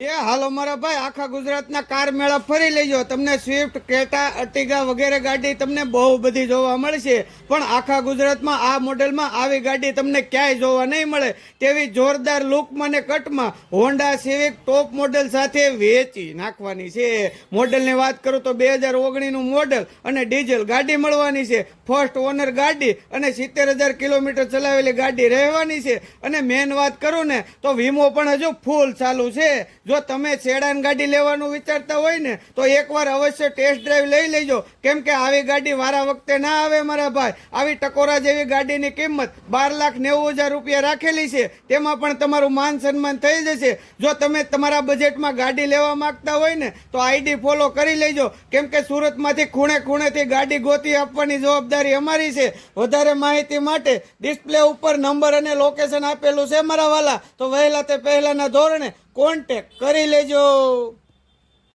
હાલો મારા ભાઈ, આખા ગુજરાતના કાર મેળા ફરી લેજો. તમને સ્વિફ્ટ, ક્રેટા, અર્ટિગા વગેરે ગાડી તમને બહુ બધી જોવા મળશે, પણ આખા ગુજરાતમાં આ મોડેલમાં આવી ગાડી તમને ક્યાંય જોવા નહીં મળે. તેવી જોરદાર લુકમાં ને કટમાં હોન્ડા સિવિક ટોપ મોડેલ સાથે વેચી નાખવાની છે. મોડેલની વાત કરું તો 2019નું મોડેલ અને ડીઝલ ગાડી મળવાની છે. ફર્સ્ટ ઓનર ગાડી અને 70,000 કિલોમીટર ચલાવેલી ગાડી રહેવાની છે. અને મેન વાત કરું ને તો વીમો પણ હજુ ફૂલ ચાલુ છે. જો તમે સેડાન ગાડી લેવાનું વિચારતા હોય ને તો એકવાર અવશ્ય ટેસ્ટ ડ્રાઈવ લઈ લેજો, કેમ કે આવી ગાડી વારા વખતે ના આવે મારા ભાઈ. આવી ટકોરા જેવી ગાડીની કિંમત 12,90,000 રૂપિયા રાખેલી છે. તેમાં પણ તમારું માન સન્માન થઈ જશે. જો તમે તમારા બજેટમાં ગાડી લેવા માંગતા હોય ને તો આઈડી ફોલો કરી લેજો, કેમ કે સુરતમાંથી ખૂણે ખૂણેથી ગાડી ગોતી આપવાની જવાબદારી અમારી છે. વધારે માહિતી માટે ડિસ્પ્લે ઉપર નંબર અને લોકેશન આપેલું છે મારા વાલા, તો વહેલા તે પહેલાના ધોરણે કોન્ટેક્ટ કરી લેજો.